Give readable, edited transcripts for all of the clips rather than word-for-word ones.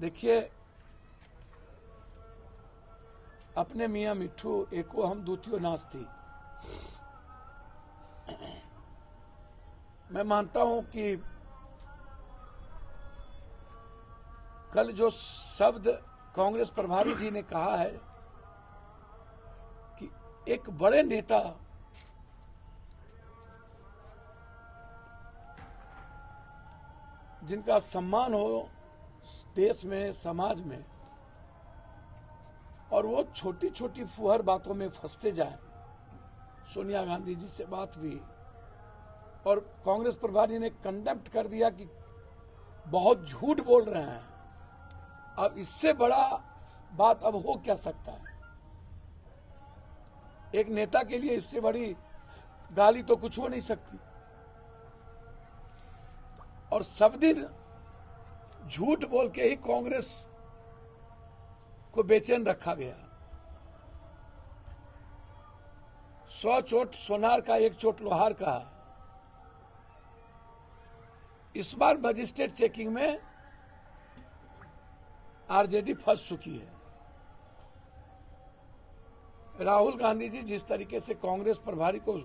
देखिए, अपने मियाँ मिट्ठू एको हम दूतियो नाच थी। मैं मानता हूं कि कल जो शब्द कांग्रेस प्रभारी जी ने कहा है कि एक बड़े नेता जिनका सम्मान हो देश में, समाज में, और वो छोटी छोटी फुहर बातों में फंसते जाए। सोनिया गांधी जी से बात हुई और कांग्रेस प्रभारी ने कंडेम्प्ट कर दिया कि बहुत झूठ बोल रहे हैं। अब इससे बड़ा बात अब हो क्या सकता है? एक नेता के लिए इससे बड़ी गाली तो कुछ हो नहीं सकती। और सब दिन झूठ बोल के ही कांग्रेस को बेचैन रखा गया। 100 चोट सोनार का, 1 चोट लोहार का। इस बार मजिस्ट्रेट चेकिंग में आरजेडी फंस चुकी है। राहुल गांधी जी जिस तरीके से कांग्रेस प्रभारी को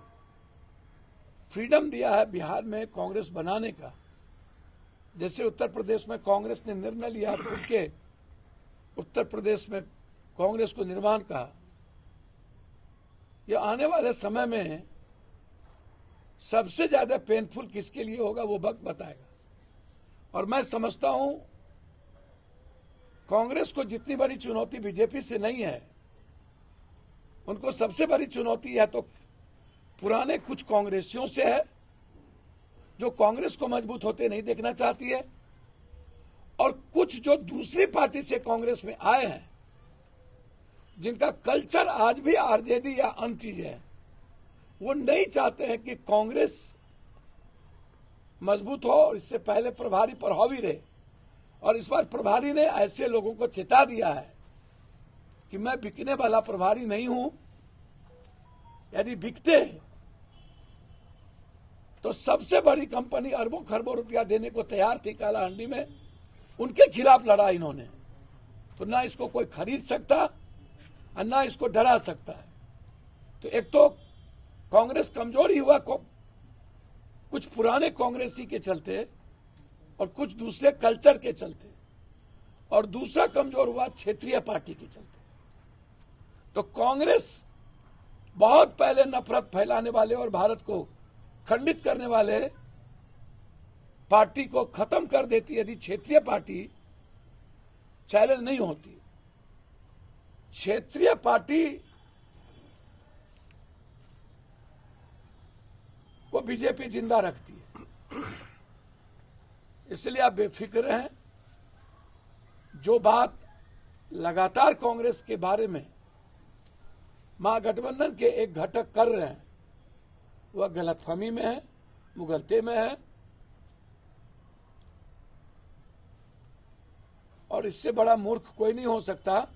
फ्रीडम दिया है बिहार में कांग्रेस बनाने का, जैसे उत्तर प्रदेश में कांग्रेस ने निर्णय लिया कि उत्तर प्रदेश में कांग्रेस को निर्माण का, यह आने वाले समय में सबसे ज्यादा पेनफुल किसके लिए होगा वो वक्त बताएगा। और मैं समझता हूं कांग्रेस को जितनी बड़ी चुनौती बीजेपी से नहीं है, उनको सबसे बड़ी चुनौती है तो पुराने कुछ कांग्रेसियों से है जो कांग्रेस को मजबूत होते नहीं देखना चाहती है, और कुछ जो दूसरी पार्टी से कांग्रेस में आए हैं जिनका कल्चर आज भी आरजेडी या अन्य चीज है, वो नहीं चाहते हैं कि कांग्रेस मजबूत हो और इससे पहले प्रभारी पर हावी रहे। और इस बार प्रभारी ने ऐसे लोगों को चेता दिया है कि मैं बिकने वाला प्रभारी नहीं हूं। यदि बिकते तो सबसे बड़ी कंपनी अरबों खरबों रुपया देने को तैयार थी कालाहांडी में, उनके खिलाफ लड़ा इन्होंने। तो ना इसको कोई खरीद सकता और ना इसको डरा सकता है। तो एक तो कांग्रेस कमजोर ही हुआ कुछ पुराने कांग्रेसी के चलते और कुछ दूसरे कल्चर के चलते, और दूसरा कमजोर हुआ क्षेत्रीय पार्टी के चलते। तो कांग्रेस बहुत पहले नफरत फैलाने वाले और भारत को खंडित करने वाले पार्टी को खत्म कर देती यदि क्षेत्रीय पार्टी चैलेंज नहीं होती। क्षेत्रीय पार्टी को बीजेपी जिंदा रखती है। इसलिए आप बेफिक्र हैं। जो बात लगातार कांग्रेस के बारे में महागठबंधन के एक घटक कर रहे हैं, वह गलतफहमी में है, मुगलते में है, और इससे बड़ा मूर्ख कोई नहीं हो सकता।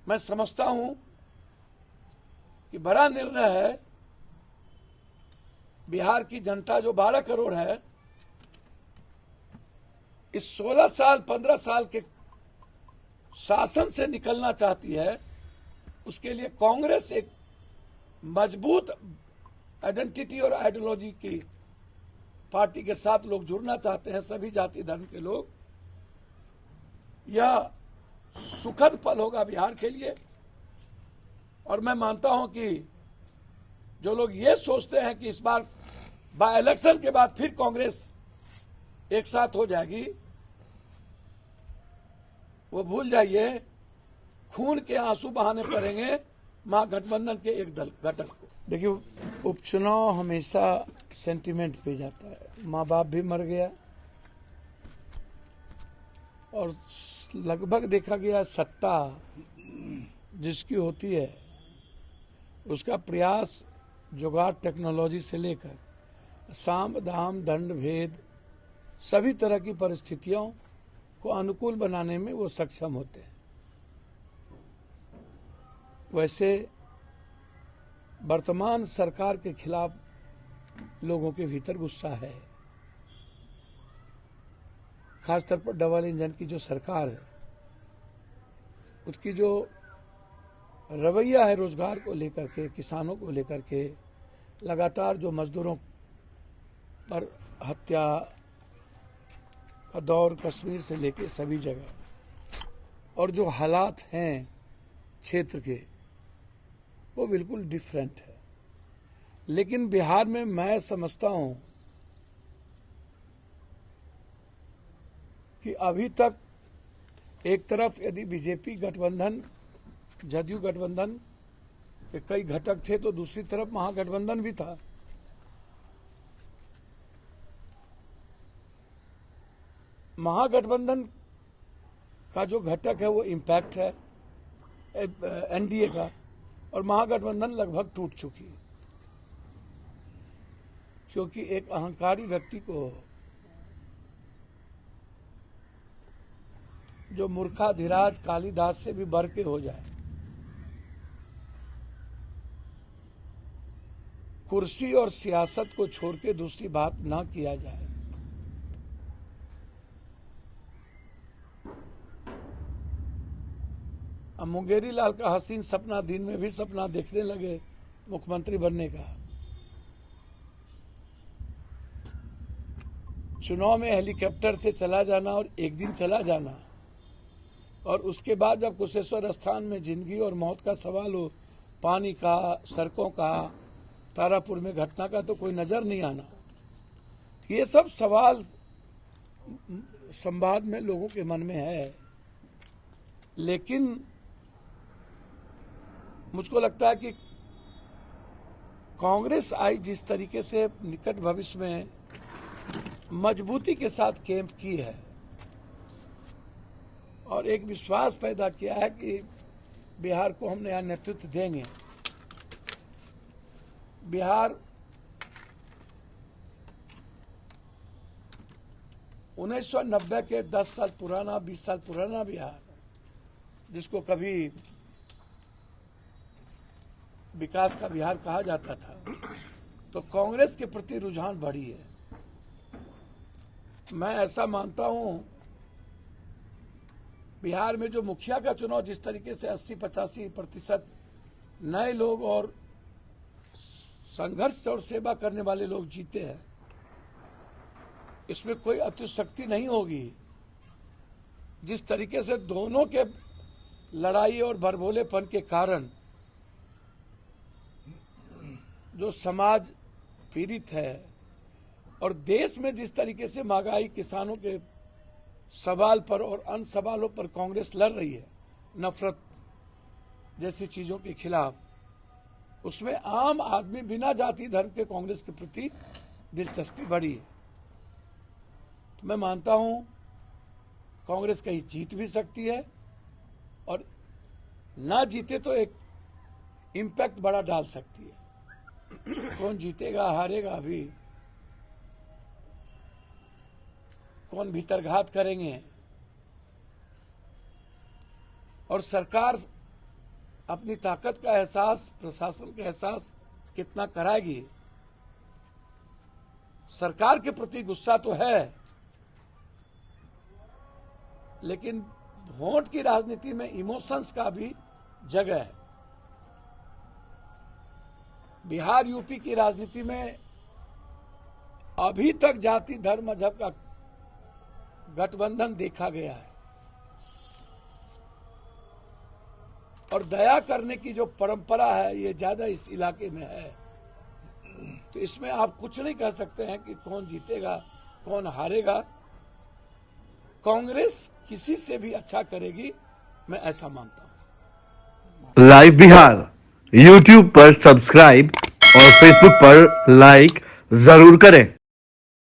मैं समझता हूं कि बड़ा निर्णय है। बिहार की जनता जो 12 करोड़ है, इस 16 साल 15 साल के शासन से निकलना चाहती है। उसके लिए कांग्रेस एक मजबूत आइडेंटिटी और आइडियोलॉजी की पार्टी के साथ लोग जुड़ना चाहते हैं, सभी जाति धर्म के लोग। यह सुखद पल होगा बिहार के लिए। और मैं मानता हूं कि जो लोग ये सोचते हैं कि इस बार बाय इलेक्शन के बाद फिर कांग्रेस एक साथ हो जाएगी, वो भूल जाइए। खून के आंसू बहाने पड़ेंगे महागठबंधन के एक दल घटक को। देखिए, उपचुनाव हमेशा सेंटिमेंट पे जाता है। माँ बाप भी मर गया और लगभग देखा गया सत्ता जिसकी होती है उसका प्रयास जुगाड़ टेक्नोलॉजी से लेकर साम दाम दंड भेद सभी तरह की परिस्थितियों को अनुकूल बनाने में वो सक्षम होते हैं। वैसे वर्तमान सरकार के खिलाफ लोगों के भीतर गुस्सा है। खासतौर पर डबल इंजन की जो सरकार है उसकी जो रवैया है रोजगार को लेकर के, किसानों को लेकर के, लगातार जो मजदूरों पर हत्या का दौर कश्मीर से लेके सभी जगह, और जो हालात हैं क्षेत्र के वो बिल्कुल डिफरेंट है। लेकिन बिहार में मैं समझता हूं कि अभी तक एक तरफ यदि बीजेपी गठबंधन, जदयू गठबंधन के कई घटक थे तो दूसरी तरफ महागठबंधन भी था। महागठबंधन का जो घटक है वो इम्पैक्ट है एनडीए का, और महागठबंधन लगभग टूट चुकी है क्योंकि एक अहंकारी व्यक्ति को जो मूर्खाधिराज कालिदास से भी बढ़ के हो जाए, कुर्सी और सियासत को छोड़ के दूसरी बात ना किया जाए। अब मुंगेरी लाल का हसीन सपना दिन में भी सपना देखने लगे मुख्यमंत्री बनने का। चुनाव में हेलीकॉप्टर से चला जाना और एक दिन चला जाना, और उसके बाद जब कुशेश्वर स्थान में जिंदगी और मौत का सवाल हो, पानी का, सड़कों का, तारापुर में घटना का, तो कोई नजर नहीं आना। ये सब सवाल संवाद में लोगों के मन में है। लेकिन मुझको लगता है कि कांग्रेस आई जिस तरीके से निकट भविष्य में मजबूती के साथ कैंप की है और एक विश्वास पैदा किया है कि बिहार को हम नया नेतृत्व देंगे। बिहार 1990 के 10 साल पुराना, 20 साल पुराना बिहार, जिसको कभी विकास का बिहार कहा जाता था, तो कांग्रेस के प्रति रुझान बढ़ी है। मैं ऐसा मानता हूं बिहार में जो मुखिया का चुनाव जिस तरीके से 80-85% नए लोग और संघर्ष और सेवा करने वाले लोग जीते हैं, इसमें कोई अतिशक्ति नहीं होगी। जिस तरीके से दोनों के लड़ाई और बरबोलेपन के कारण जो समाज पीड़ित है और देश में जिस तरीके से महंगाई, किसानों के सवाल पर और अन्य सवालों पर कांग्रेस लड़ रही है, नफरत जैसी चीजों के खिलाफ, उसमें आम आदमी बिना जाति धर्म के कांग्रेस के प्रति दिलचस्पी बढ़ी है। तो मैं मानता हूं कांग्रेस कहीं जीत भी सकती है और ना जीते तो एक इम्पैक्ट बड़ा डाल सकती है। कौन जीतेगा हारेगा, अभी कौन भीतरघात करेंगे और सरकार अपनी ताकत का एहसास, प्रशासन का एहसास कितना कराएगी। सरकार के प्रति गुस्सा तो है, लेकिन वोट की राजनीति में इमोशंस का भी जगह है। बिहार यूपी की राजनीति में अभी तक जाति धर्म मजहब का गठबंधन देखा गया है और दया करने की जो परंपरा है ये ज्यादा इस इलाके में है। तो इसमें आप कुछ नहीं कह सकते हैं कि कौन जीतेगा कौन हारेगा। कांग्रेस किसी से भी अच्छा करेगी, मैं ऐसा मानता हूं। लाइव बिहार YouTube पर सब्सक्राइब और Facebook पर लाइक जरूर करें।